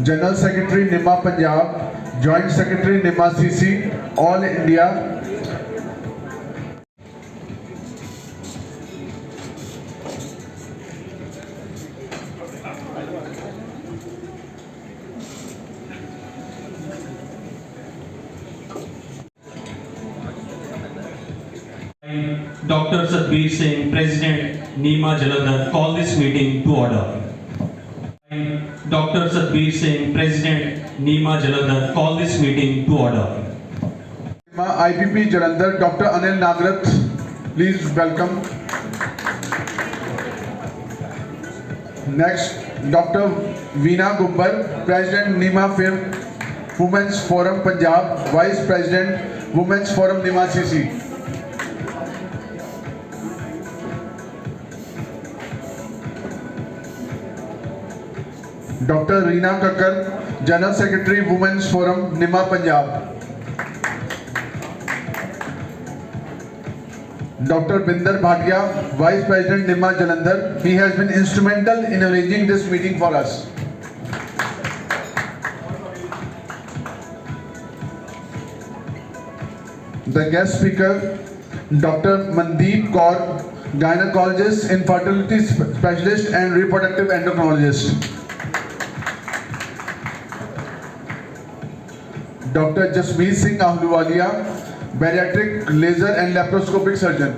General Secretary NIMA Punjab, Joint Secretary NIMA CC, All India. Dr. Satbir Singh, President NIMA Jalandhar, call this meeting to order. Dr. Satbir Singh, President NIMA Jalandhar, call this meeting to order. NIMA IPP Jalandhar, Dr. Anil Nagarath, please welcome. Next, Dr. Veena Gubbar, President NIMA Women's Forum Punjab, Vice President Women's Forum NIMA CC. Dr. Reena Kakkar, General Secretary Women's Forum NIMA Punjab. Dr. Binder Bhatia, Vice President NIMA Jalandhar. He has been instrumental in arranging this meeting for us. The guest speaker, Dr. Mandeep Kaur, gynecologist, infertility specialist and reproductive endocrinologist. Dr. Jasmeet Singh Ahluwalia, bariatric laser and laparoscopic surgeon.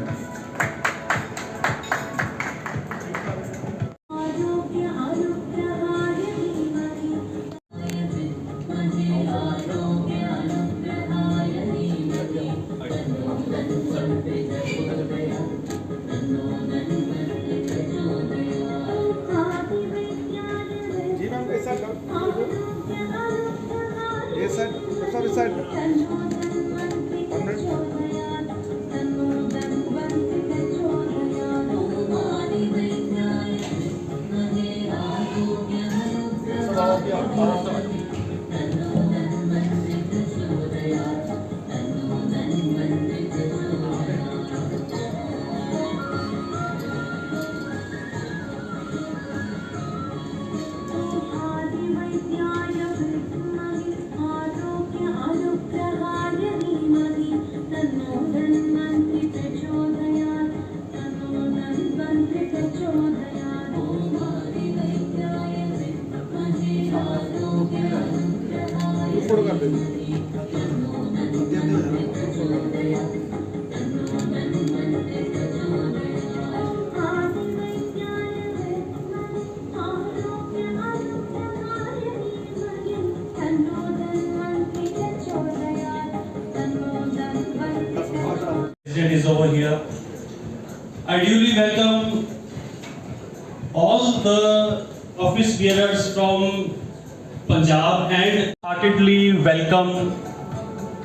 Is over here. I duly welcome all the office bearers from Punjab and heartedly welcome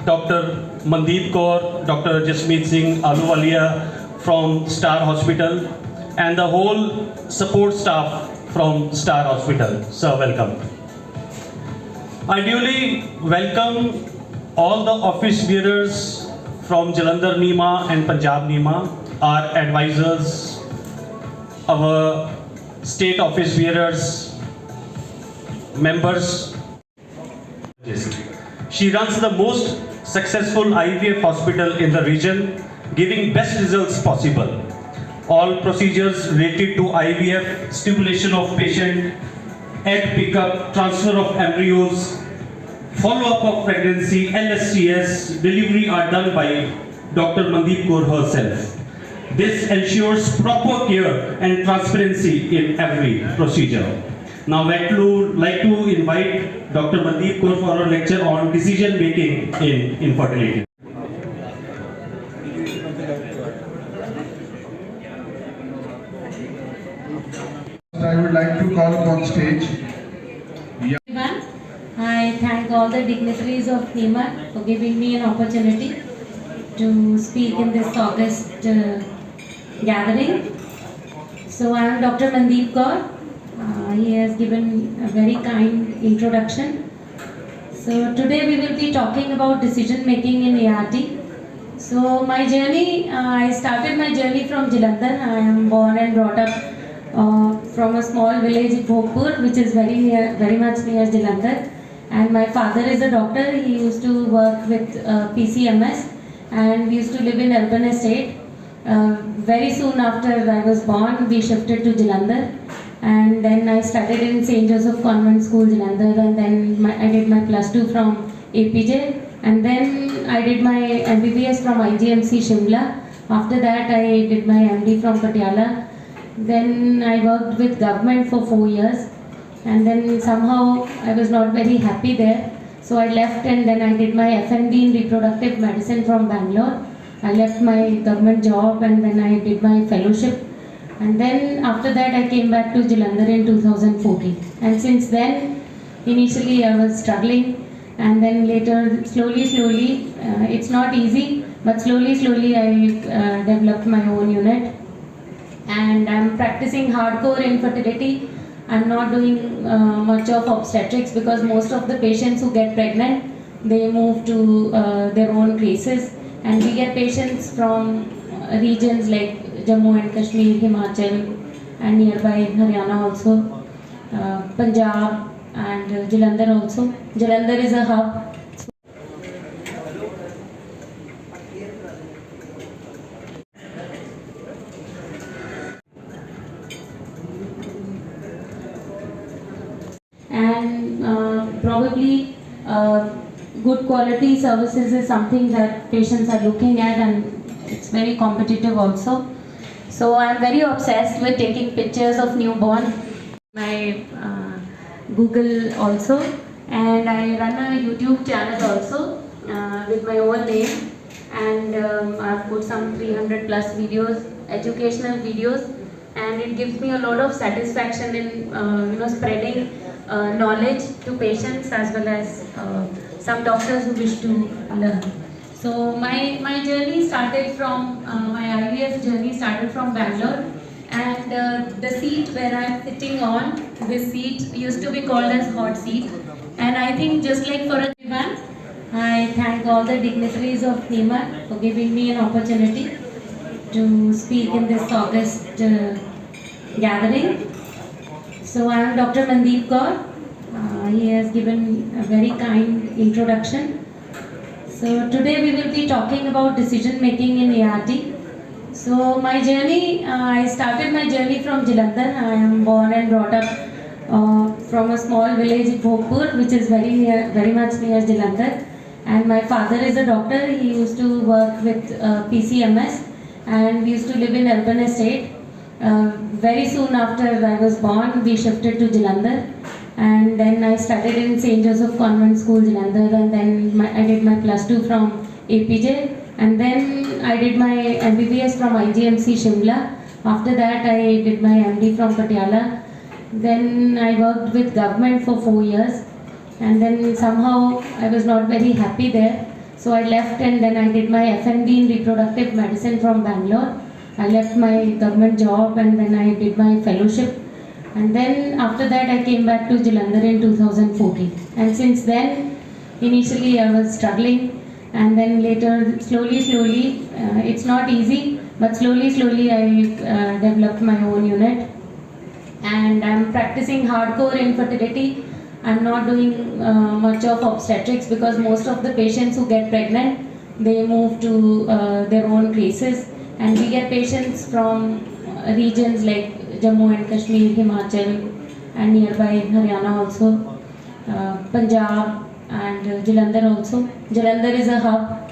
Dr. Mandeep Kaur, Dr. Jasmeet Singh Ahluwalia from Star Hospital and the whole support staff from Star Hospital. Sir, welcome. I duly welcome all the office bearers from Jalandhar NIMA and Punjab NIMA, our advisors, our state office bearers, members. She runs the most successful IVF hospital in the region, giving best results possible. All procedures related to IVF, stimulation of patient, egg pickup, transfer of embryos, follow-up of pregnancy, LSTS, delivery are done by Dr. Mandeep Kaur herself. This ensures proper care and transparency in every procedure. Now I'd like to invite Dr. Mandeep Kaur for a lecture on decision making in infertility. I would like to call upon stage. I thank all the dignitaries of NIMA for giving me an opportunity to speak in this August gathering. So I am Dr. Mandeep Kaur. He has given a very kind introduction. So today we will be talking about decision making in ART. So my journey, I started my journey from Jalandhar. I am born and brought up from a small village in Bhopur, which is very much near Jalandhar. And my father is a doctor. He used to work with PCMS, and we used to live in urban estate. Very soon after I was born, we shifted to Jalandhar, and then I studied in St. Joseph Convent School, Jalandhar, and then I did my +2 from APJ, and then I did my MBBS from IGMC Shimla. After that, I did my MD from Patiala. Then I worked with government for 4 years, and then somehow I was not very happy there. So I left, and then I did my FMD in reproductive medicine from Bangalore. I left my government job, and then I did my fellowship. And then after that I came back to Jalandhar in 2014. And since then, initially I was struggling, and then later slowly, it's not easy, but slowly I developed my own unit. And I'm practicing hardcore infertility. I'm not doing much of obstetrics because most of the patients who get pregnant, they move to their own places, and we get patients from regions like Jammu and Kashmir, Himachal, and nearby Haryana also, Punjab, and Jalandhar also. Jalandhar is a hub. And probably good quality services is something that patients are looking at, and it's very competitive also. So I'm very obsessed with taking pictures of newborn. My Google also, and I run a YouTube channel also with my own name, and I've put some 300 plus videos, educational videos, and it gives me a lot of satisfaction in spreading knowledge to patients as well as some doctors who wish to learn. So my journey started from, my IVF journey started from Bangalore, and the seat where I'm sitting on, this seat used to be called as hot seat. And I think just like for everyone, I thank all the dignitaries of NIMA for giving me an opportunity to speak in this August gathering. So I am Dr. Mandeep Kaur. He has given a very kind introduction. So today we will be talking about decision making in ART. So my journey, I started my journey from Jalandhar. I am born and brought up from a small village in Bhopur, which is very much near Jalandhar. And my father is a doctor. He used to work with PCMS, and we used to live in urban estate. Very soon after I was born, we shifted to Jalandhar, and then I studied in St. Joseph Convent School, Jalandhar, and then I did my +2 from APJ, and then I did my MBBS from IGMC Shimla. After that, I did my MD from Patiala. Then I worked with government for 4 years, and then somehow I was not very happy there. So I left, and then I did my FMD in reproductive medicine from Bangalore. I left my government job, and then I did my fellowship. And then after that I came back to Jalandhar in 2014. And since then, initially I was struggling, and then later slowly, it's not easy, but slowly I developed my own unit. And I'm practicing hardcore infertility. I'm not doing much of obstetrics because most of the patients who get pregnant, they move to their own places, and we get patients from regions like Jammu and Kashmir, Himachal, and nearby Haryana also, Punjab, and Jalandhar also. Jalandhar is a hub.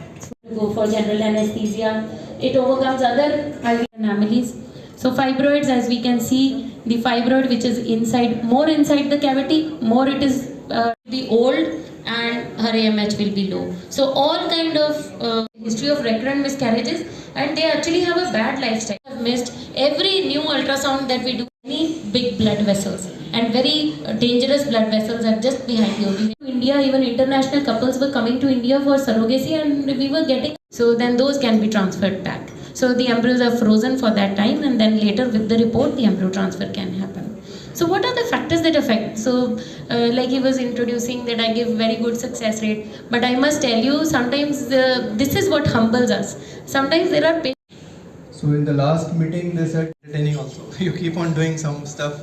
Go for general anesthesia. It overcomes other anomalies. So fibroids, as we can see, the fibroid which is more inside the cavity, more it is the old, and her AMH will be low. So all kind of history of recurrent miscarriages, and they actually have a bad lifestyle. I've missed every new ultrasound that we do. Any big blood vessels and very dangerous blood vessels are just behind the OB. India, even international couples were coming to India for surrogacy, and we were getting. So then those can be transferred back. So the embryos are frozen for that time, and then later with the report, the embryo transfer can happen. So what are the factors that affect? So like he was introducing that I give very good success rate, but I must tell you sometimes this is what humbles us. Sometimes there are patients. So in the last meeting, they said entertaining also. You keep on doing some stuff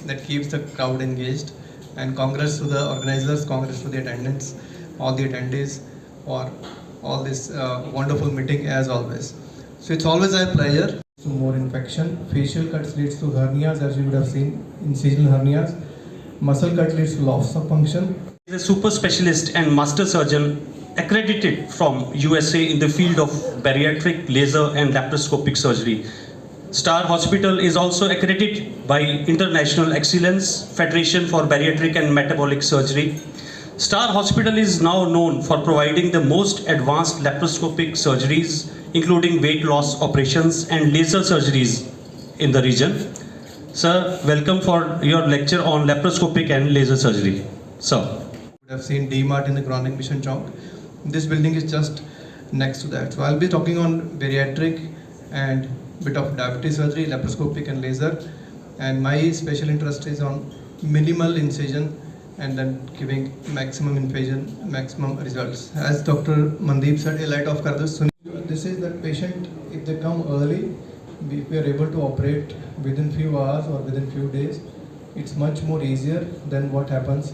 that keeps the crowd engaged. And congrats to the organizers, congrats to the attendants, all the attendees for all this wonderful meeting as always. So it's always a pleasure. So more infection, facial cuts leads to hernias as you would have seen, incisional hernias. Muscle cut leads to loss of function. He is a super specialist and master surgeon accredited from USA in the field of bariatric, laser and laparoscopic surgery. Star Hospital is also accredited by International Excellence Federation for Bariatric and Metabolic Surgery. Star Hospital is now known for providing the most advanced laparoscopic surgeries, including weight loss operations and laser surgeries in the region. Sir, welcome for your lecture on laparoscopic and laser surgery. Sir. You would have seen D-Mart in the Chronic Mission Chowk. This building is just next to that. So I'll be talking on bariatric and bit of diabetes surgery, laparoscopic and laser. And my special interest is on minimal incision and then giving maximum incision, maximum results. As Dr. Mandeep said, a light off kar do. This is the patient, if they come early, if we are able to operate within few hours or within few days, it's much more easier than what happens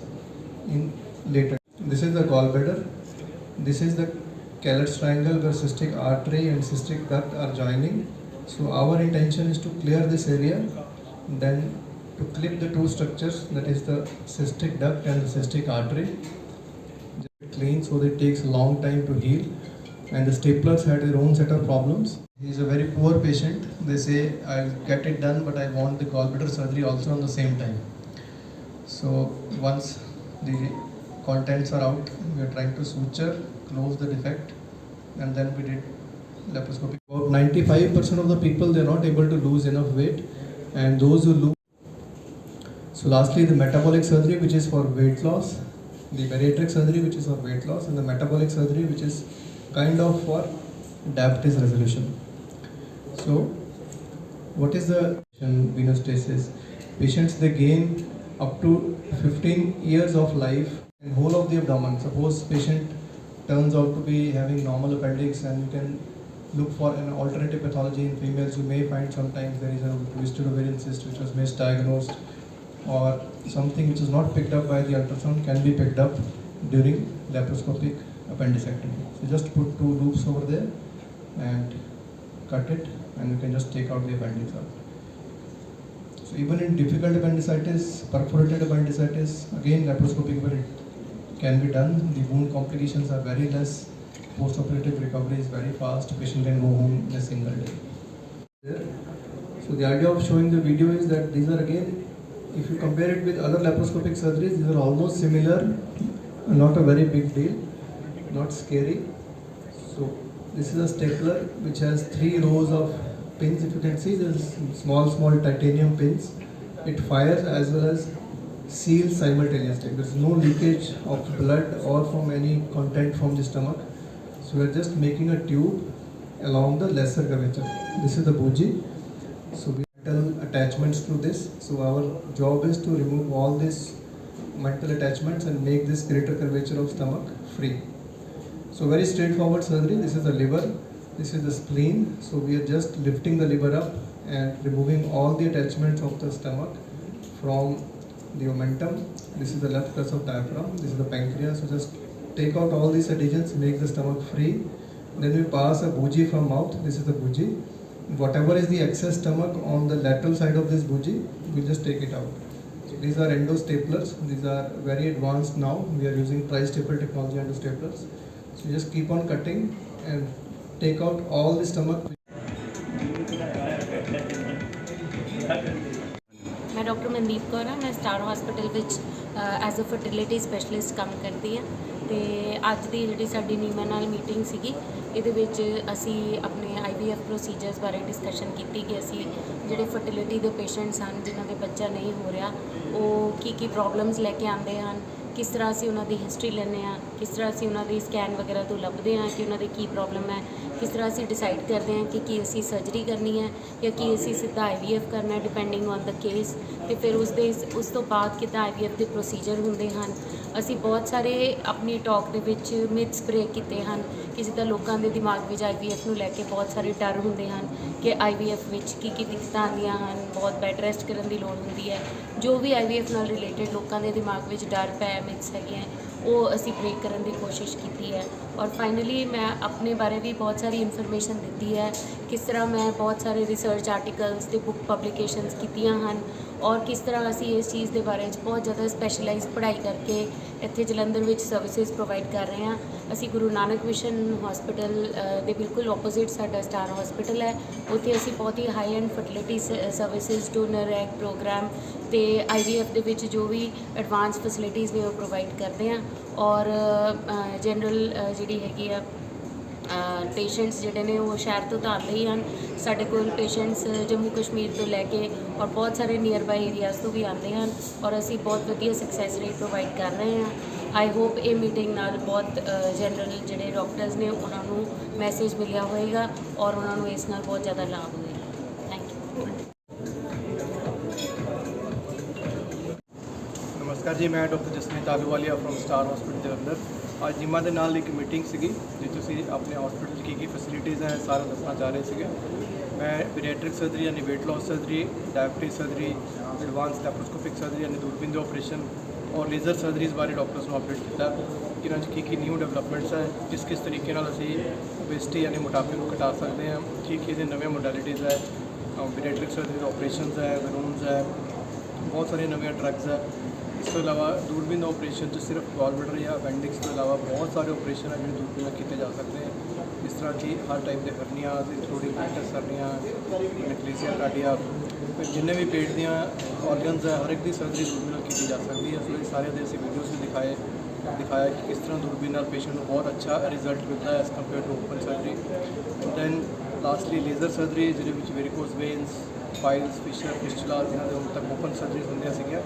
in later. This is the gallbladder. This is the Callett's triangle where cystic artery and cystic duct are joining. So our intention is to clear this area, then to clip the two structures, that is the cystic duct and the cystic artery. Just clean so that it takes a long time to heal. And the staplers had their own set of problems. He is a very poor patient. They say, I'll get it done, but I want the gallbladder surgery also on the same time. So once the contents are out, we are trying to suture, close the defect, and then we did laparoscopy. About 95% of the people, they are not able to lose enough weight, and those who lose. So lastly, the metabolic surgery, which is for weight loss, the bariatric surgery, which is for weight loss, and the metabolic surgery, which is kind of for diabetes resolution. So what is the venostasis? Patients, they gain up to 15 years of life in whole of the abdomen. Suppose patient turns out to be having normal appendix, and you can look for an alternative pathology in females. You may find sometimes there is a twisted ovarian cyst which was misdiagnosed, or something which is not picked up by the ultrasound can be picked up during laparoscopic appendicectomy. So just put two loops over there and cut it, and you can just take out the appendix out. So even in difficult appendicitis, perforated appendicitis, again laparoscopic, but it can be done. The wound complications are very less. Post-operative recovery is very fast. Patient can go home in a single day. So the idea of showing the video is that these are, again, if you compare it with other laparoscopic surgeries, these are almost similar. Not a very big deal, not scary. So this is a stapler which has 3 rows of pins. If you can see, there's small titanium pins. It fires as well as seals simultaneously. There's no leakage of blood or from any content from the stomach. So we're just making a tube along the lesser curvature. This is the bougie. So we have metal attachments to this. So our job is to remove all these metal attachments and make this greater curvature of stomach free. So very straightforward surgery. This is the liver. This is the spleen. So we are just lifting the liver up and removing all the attachments of the stomach from the omentum. This is the left crus of diaphragm. This is the pancreas. So just take out all these adhesions, make the stomach free. Then we pass a bougie from mouth. This is the bougie. Whatever is the excess stomach on the lateral side of this bougie, we just take it out. So these are endo staplers. These are very advanced now. We are using tri-staple technology endo staplers. So you just keep on cutting and take out all the stomach. मैं doctor Mandeep Kaur हाँ, मैं star hospital which as a fertility specialist काम करती हाँ। तो अज की जी साडी नीमा नाल meeting सीगी, इहदे विच असी अपने IVF प्रोसीजर्स बारे डिस्कशन की कि असी जिहड़े फर्टिलिटी के पेशेंट्स हैं जिन्हां दे बच्चा नहीं हो रहा, वो की प्रॉब्लम्स लैके आते हैं, किस तरह असी उन्हां दी हिस्टरी लैंदे हाँ, किस तरह असी उन्हां दी स्कैन वगैरह तो लभदे हाँ कि उन्हां दे की प्रॉब्लम है, किस तरह ਅਸੀਂ ਡਿਸਾਈਡ ਕਰਦੇ ਹਾਂ ਕਿ ਕੀ ਅਸੀਂ ਸਰਜਰੀ ਕਰਨੀ ਹੈ ਜਾਂ ਕੀ ਅਸੀਂ ਸਿੱਧਾ IVF ਕਰਨਾ ਹੈ ਡਿਪੈਂਡਿੰਗ ਔਨ ਦ ਕੇਸ। ਅਤੇ ਫਿਰ ਉਸ ਤੋਂ ਬਾਅਦ ਕਿੱਦਾਂ IVF ਦੇ ਪ੍ਰੋਸੀਜਰ ਹੁੰਦੇ ਹਨ। ਅਸੀਂ ਬਹੁਤ ਸਾਰੇ ਆਪਣੀ ਟਾਕ ਦੇ ਵਿੱਚ ਮਿਥਸ ਬ੍ਰੇਕ ਕੀਤੇ ਹਨ ਕਿ ਜਿੱਦਾਂ ਲੋਕਾਂ ਦੇ ਦਿਮਾਗ ਵਿੱਚ IVF ਨੂੰ ਲੈ ਕੇ ਬਹੁਤ ਸਾਰੇ ਡਰ ਹੁੰਦੇ ਹਨ ਕਿ IVF ਵਿੱਚ ਕੀ ਦਿੱਕਤਾਂ ਆਉਂਦੀਆਂ ਹਨ, ਬਹੁਤ ਬੈੱਡ ਰੈਸਟ ਕਰਨ ਦੀ ਲੋੜ ਹੁੰਦੀ ਹੈ। ਜੋ ਵੀ IVF ਨਾਲ ਰਿਲੇਟਡ ਲੋਕਾਂ ਦੇ ਦਿਮਾਗ ਵਿੱਚ ਡਰ ਪੈ ਮਿਥਸ ਹੈਗੇ ਹੈ ਉਹ ਅਸੀਂ ਬ੍ਰੇਕ ਕਰਨ ਦੀ ਕੋਸ਼ਿਸ਼ ਕੀਤੀ ਹੈ। ਔਰ ਫਾਈਨਲੀ ਮੈਂ ਆਪਣੇ ਬਾਰੇ ਵੀ ਬਹੁਤ ਸਾਰੀ ਇਨਫੋਰਮੇਸ਼ਨ ਦਿੱਤੀ ਹੈ, ਕਿਸ ਤਰ੍ਹਾਂ ਮੈਂ ਬਹੁਤ ਸਾਰੇ ਰਿਸਰਚ ਆਰਟੀਕਲਸ ਅਤੇ ਬੁੱਕ ਪਬਲੀਕੇਸ਼ਨਸ ਕੀਤੀਆਂ ਹਨ ਔਰ ਕਿਸ ਤਰ੍ਹਾਂ ਅਸੀਂ ਇਸ ਚੀਜ਼ ਦੇ ਬਾਰੇ 'ਚ ਬਹੁਤ ਜ਼ਿਆਦਾ ਸਪੈਸ਼ਲਾਈਜ਼ ਪੜ੍ਹਾਈ ਕਰਕੇ ਇੱਥੇ ਜਲੰਧਰ ਵਿੱਚ ਸਰਵਿਸਿਜ਼ ਪ੍ਰੋਵਾਈਡ ਕਰ ਰਹੇ ਹਾਂ। ਅਸੀਂ ਗੁਰੂ ਨਾਨਕ ਮਿਸ਼ਨ ਹਸਪੀਟਲ ਦੇ ਬਿਲਕੁਲ ਆਪੋਜ਼ਿਟ ਸਾਡਾ ਸਟਾਰ ਹਸਪੀਟਲ ਹੈ। ਉੱਥੇ ਅਸੀਂ ਬਹੁਤ ਹੀ high end fertility services, donor egg program ਅਤੇ IVF ਦੇ ਵਿੱਚ ਜੋ ਵੀ ਐਡਵਾਂਸ ਫੈਸਿਲਿਟੀਜ਼ ਨੇ ਉਹ ਪ੍ਰੋਵਾਈਡ ਕਰਦੇ ਹਾਂ। ਔਰ ਜਨਰਲ ਜਿਹੜੀ ਹੈਗੀ ਆ ਪੇਸ਼ੈਂਟਸ ਜਿਹੜੇ ਨੇ ਉਹ ਸ਼ਹਿਰ ਤੋਂ ਤਾਂ ਆਉਂਦੇ ਹੀ ਹਨ। ਸਾਡੇ ਕੋਲ ਪੇਸ਼ੈਂਟਸ ਜੰਮੂ ਕਸ਼ਮੀਰ ਤੋਂ ਲੈ ਕੇ ਔਰ ਬਹੁਤ ਸਾਰੇ ਨੀਅਰ ਬਾਈ ਏਰੀਆਜ਼ ਤੋਂ ਵੀ ਆਉਂਦੇ ਹਨ ਔਰ ਅਸੀਂ ਬਹੁਤ ਵਧੀਆ ਸਕਸੈਸ ਰੇਟ ਪ੍ਰੋਵਾਈਡ ਕਰ ਰਹੇ ਹਾਂ। ਆਈ ਹੋਪ ਇਹ ਮੀਟਿੰਗ ਨਾਲ ਬਹੁਤ ਜਨਰਲ ਜਿਹੜੇ ਡਾਕਟਰਸ ਨੇ ਉਹਨਾਂ ਨੂੰ ਮੈਸੇਜ ਮਿਲਿਆ ਹੋਏਗਾ ਔਰ ਉਹਨਾਂ ਨੂੰ ਇਸ ਨਾਲ ਬਹੁਤ ਜ਼ਿਆਦਾ ਲਾਭ ਹੋਏਗਾ। Thank you. ਨਮਸਕਾਰ ਜੀ, ਮੈਂ doctor Jasmeet Ahluwalia from star hospital Jalandhar. ਅੱਜ ਜਿਮਾ ਦੇ ਨਾਲ ਇੱਕ ਮੀਟਿੰਗ ਸੀਗੀ ਜਿਸ ਤੁਸੀਂ ਆਪਣੇ ਹਸਪੀਟਲ 'ਚ ਕੀ ਫੈਸਿਲਿਟੀਜ਼ ਹੈ ਸਾਰਾ ਦੱਸਣਾ ਚਾਹ ਰਹੇ ਸੀਗੇ। ਮੈਂ ਪੀਡੀਆਟ੍ਰਿਕ ਸਰਜਰੀ ਯਾਨੀ weight loss surgery, diabetes surgery, advance laparoscopic surgery ਯਾਨੀ ਦੂਰਬੀਨ ਦੇ ਆਪਰੇਸ਼ਨ ਔਰ ਲੇਜ਼ਰ ਸਰਜਰੀਜ਼ ਬਾਰੇ ਡਾਕਟਰਸ ਨੂੰ ਅਪਡੇਟ ਕੀਤਾ ਕਿ ਇਹਨਾਂ 'ਚ ਕੀ ਨਿਊ ਡਿਵੈਲਪਮੈਂਟਸ ਹੈ, ਕਿਸ ਤਰੀਕੇ ਨਾਲ ਅਸੀਂ ਓਬੇਸਿਟੀ ਯਾਨੀ ਮੋਟਾਪੇ ਨੂੰ ਘਟਾ ਸਕਦੇ ਹਾਂ, ਕੀ ਇਹਦੇ ਨਵੇਂ ਮੋਡੈਲਿਟੀਜ਼ ਹੈ, ਪੀਡੀਆਟ੍ਰਿਕ ਸਰਜਰੀ ਆਪਰੇਸ਼ਨਸ ਹੈ, ਬਲੂਨਸ ਹੈ, ਬਹੁਤ ਸਾਰੀਆਂ ਨਵੀਆਂ ਡਰੱਗਸ ਹੈ। ਇਸ ਤੋਂ ਇਲਾਵਾ ਦੂਰਬੀਨ ਆਪਰੇਸ਼ਨ 'ਚ ਸਿਰਫ ਗਾਲਬਲੈਡਰ ਜਾਂ ਅਪੈਂਡਿਕਸ ਤੋਂ ਇਲਾਵਾ ਬਹੁਤ ਸਾਰੇ ਆਪਰੇਸ਼ਨ ਹੈ ਜਿਹੜੇ ਦੂਰਬੀਨ ਨਾਲ ਕੀਤੇ ਜਾ ਸਕਦੇ ਹੈ, ਜਿਸ ਤਰ੍ਹਾਂ ਕਿ ਹਰ ਟਾਈਪ ਦੇ ਹਰਨੀਆਂ ਇੰਕਲੂਡਿੰਗ ਪੈਟਸ ਹਰਨੀਆਂ, ਨੈਕਲੀਸੀਆ ਕਾਰਡੀਆ, ਜਿੰਨੇ ਵੀ ਪੇਟ ਦੀਆਂ ਆਰਗਨਸ ਹੈ ਹਰ ਇੱਕ ਦੀ ਸਰਜਰੀ ਦੂਰਬੀਨ ਨਾਲ ਕੀਤੀ ਜਾ ਸਕਦੀ ਹੈ। ਸੋ ਇਹ ਸਾਰੇ ਦੇ ਅਸੀਂ ਵੀਡੀਓਜ਼ ਵੀ ਦਿਖਾਇਆ ਕਿ ਕਿਸ ਤਰ੍ਹਾਂ ਦੂਰਬੀਨ ਨਾਲ ਪੇਸ਼ੈਂਟ ਨੂੰ ਬਹੁਤ ਅੱਛਾ ਰਿਜ਼ਲਟ ਮਿਲਦਾ ਹੈ as compare to open surgery. Then lastly laser surgery ਜਿਹਦੇ ਵਿੱਚ varicose veins, piles, fissure, fistula ਜਿਹਨਾਂ ਦੇ ਹੁਣ ਤੱਕ ਓਪਨ ਸਰਜਰੀ ਹੁੰਦੀਆਂ ਸੀਗੀਆਂ,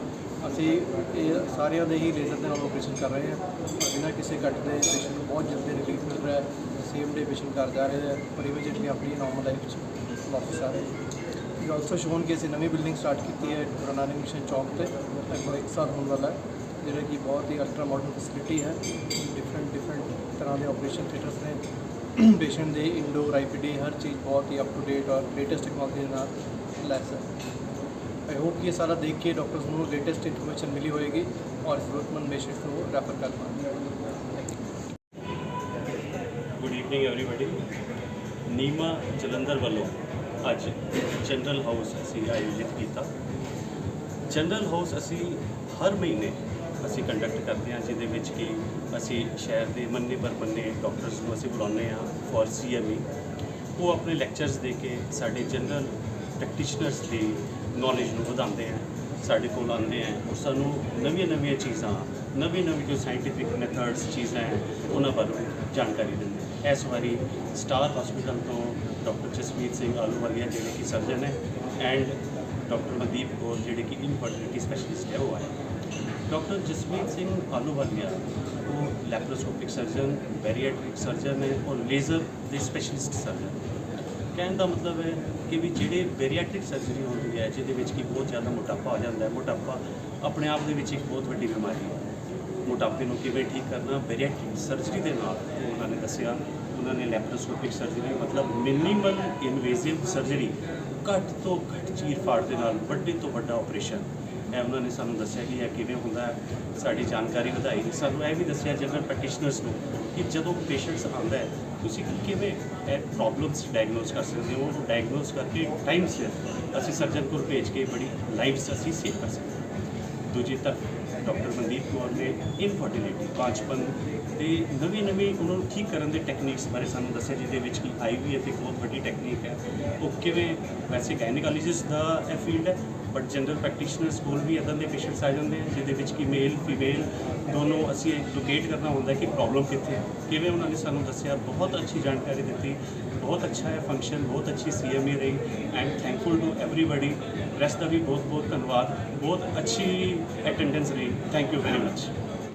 ਅਸੀਂ ਇਹ ਸਾਰਿਆਂ ਦੇ ਹੀ ਲੇਜ਼ਰ ਦੇ ਨਾਲ ਆਪਰੇਸ਼ਨ ਕਰ ਰਹੇ ਹਾਂ ਔਰ ਬਿਨਾਂ ਕਿਸੇ ਘੱਟ ਦੇ ਪੇਸ਼ੈਂਟ ਨੂੰ ਬਹੁਤ ਜਲਦੀ ਰਿਲੀਫ ਮਿਲ ਰਿਹਾ ਹੈ। ਸੇਮ ਡੇ ਪੇਸ਼ੈਂਟ ਘਰ ਜਾ ਰਹੇ ਹੈ ਪਰ ਇਮੀਡੀਏਟਲੀ ਆਪਣੀ ਨਾਰਮਲ ਲਾਈਫ 'ਚ ਵਾਪਸ ਆ ਰਹੇ। ਵੀ ਆਲਸੋ ਸ਼ੋਨ ਕਿ ਅਸੀਂ ਨਵੀਂ ਬਿਲਡਿੰਗ ਸਟਾਰਟ ਕੀਤੀ ਹੈ ਗੁਰੂ ਨਾਨਕ ਮਿਸ਼ਨ ਚੌਂਕ 'ਤੇ, ਲਗਭਗ 1 ਸਾਲ ਹੋਣ ਵਾਲਾ ਹੈ, ਜਿਹੜਾ ਕਿ ਬਹੁਤ ਹੀ ਅਲਟਰਾ ਮਾਡਰਨ ਫੈਸਿਲਿਟੀ ਹੈ। ਡਿਫਰੈਂਟ ਤਰ੍ਹਾਂ ਦੇ ਆਪਰੇਸ਼ਨ ਥੀਏਟਰਸ ਨੇ, ਪੇਸ਼ੈਂਟ ਦੇ ਇੰਡੋਰ IPD ਹਰ ਚੀਜ਼ ਬਹੁਤ ਹੀ ਅਪ ਟੂ ਡੇਟ ਔਰ ਲੇਟੈਸਟ ਟੈਕਨੋਲੋਜੀ ਦੇ ਨਾਲ ਲੈਸ ਹੈ। आई होप कि ये सारा देख के डॉक्टर्स को लेटेस्ट इन्फॉर्मेशन मिली होएगी और ज़रूरतमंद पेशेंट्स को रेफर कर पाएंगे। Good evening everybody. NIMA Jalandhar वालों अज जनरल हाउस असी आयोजित किया। जनरल हाउस असी हर महीने असी कंडक्ट करते हैं जिहदे विच कि असी शहर के मन्ने परमन्ने डॉक्टर्स को असी बुलाने फॉर CME। वो अपने लैक्चरस दे के साडे जनरल प्रैक्टिशनर्स की नॉलेज ਨੂੰ ਵਧਾਉਂਦੇ हैं, ਸਾਡੇ ਕੋਲ ਆਉਂਦੇ हैं और सानू नवीं चीज़ां नवीं जो साइंटिफिक मैथड्स चीज़ां हैं उन्हां बारे जानकारी दिंदे हैं। इस बारी स्टार हॉस्पिटल तो डॉक्टर जसमीत सिंह आलूवालिया जिहड़े कि सर्जन है एंड डॉक्टर मनदीप कौर जिहड़े कि इनफर्टिलिटी स्पैशलिस्ट है वो आए। डॉक्टर जसमीत सिंह आलूवालिया वो लैप्रोस्कोपिक सर्जन, बैरिएट्रिक सर्जन है और लेज़र के स्पैशलिस्ट सर्जन। कहने का मतलब है कि भी ਜਿਹੜੇ ਬੈਰੀਐਟ੍ਰਿਕ ਸਰਜਰੀ ਹੁੰਦੀ ਹੈ ਜਿਹਦੇ ਵਿੱਚ ਕਿ ਬਹੁਤ ਜ਼ਿਆਦਾ ਮੋਟਾਪਾ ਆ ਜਾਂਦਾ ਹੈ। ਮੋਟਾਪਾ ਆਪਣੇ ਆਪ ਦੇ ਵਿੱਚ ਇੱਕ ਬਹੁਤ ਵੱਡੀ ਬਿਮਾਰੀ ਹੈ। ਮੋਟਾਪੇ ਨੂੰ ਕਿਵੇਂ ਠੀਕ ਕਰਨਾ ਬੈਰੀਐਟ੍ਰਿਕ ਸਰਜਰੀ ਦੇ ਨਾਲ ਉਹਨਾਂ ਨੇ ਦੱਸਿਆ। ਉਹਨਾਂ ਨੇ ਲੈਪਰੋਸਕੋਪਿਕ ਸਰਜਰੀ ਮਤਲਬ ਮਿਨੀਮਲ ਇਨਵੇਸਿਵ ਸਰਜਰੀ, ਘੱਟ ਤੋਂ ਘੱਟ ਚੀਰ ਫਾੜ ਦੇ ਨਾਲ ਵੱਡੇ ਤੋਂ ਵੱਡਾ ਆਪਰੇਸ਼ਨ ਇਹ ਉਹਨਾਂ ਨੇ ਸਾਨੂੰ ਦੱਸਿਆ ਕਿ ਇਹ ਕਿਵੇਂ ਹੁੰਦਾ ਹੈ। ਸਾਡੀ ਜਾਣਕਾਰੀ ਵਧਾਈ। ਸਾਨੂੰ ਇਹ ਵੀ ਦੱਸਿਆ ਜਨਰਲ ਪ੍ਰੈਕਟੀਸ਼ਨਰਸ ਨੂੰ ਕਿ ਜਦੋਂ ਪੇਸ਼ੈਂਟਸ ਆਉਂਦਾ ਹੈ ਤੁਸੀਂ ਕਿਵੇਂ ਇਹ ਪ੍ਰੋਬਲਮਸ ਡਾਇਗਨੋਸ ਕਰ ਸਕਦੇ ਹੋ। ਉਹ ਡਾਇਗਨੋਸ ਕਰਕੇ ਟਾਈਮ ਸਿਰ ਅਸੀਂ ਸਰਜਨ ਕੋਲ ਭੇਜ ਕੇ ਬੜੀ ਲਾਈਵਸ ਅਸੀਂ ਸੇਵ ਕਰ ਸਕਦੇ ਹਾਂ। ਦੂਜੀ ਤਰਫ ਡਾਕਟਰ ਮਨਦੀਪ ਕੌਰ ਨੇ ਇਨਫਰਟੀਲਿਟੀ, ਕਾਂਚਪਨ ਅਤੇ ਨਵੀਂ ਉਹਨਾਂ ਨੂੰ ਠੀਕ ਕਰਨ ਦੇ ਟੈਕਨੀਕਸ ਬਾਰੇ ਸਾਨੂੰ ਦੱਸਿਆ ਜਿਹਦੇ ਵਿੱਚ ਕਿ IVF ਇੱਕ ਬਹੁਤ ਵੱਡੀ ਟੈਕਨੀਕ ਹੈ। ਉਹ ਕਿਵੇਂ ਵੈਸੇ ਗਾਇਨੇਕੋਲੋਜਿਸਟ ਦਾ ਇਹ ਫੀਲਡ ਹੈ बट जनरल प्रैक्टिशनर्स कोल भी इदां दे पेशेंट्स आ जाते हैं जिहदे विच कि मेल फीमेल दोनों असी लोकेट करना होंदा है कि प्रॉब्लम कित्थे किवें उन्होंने सानू दस्सिया। बहुत अच्छी जानकारी दी, बहुत अच्छा है फंक्शन, बहुत अच्छी CME रही। I am thankful to everybody. Press का भी बहुत बहुत धन्यवाद, बहुत अच्छी अटेंडेंस रही। Thank you very much.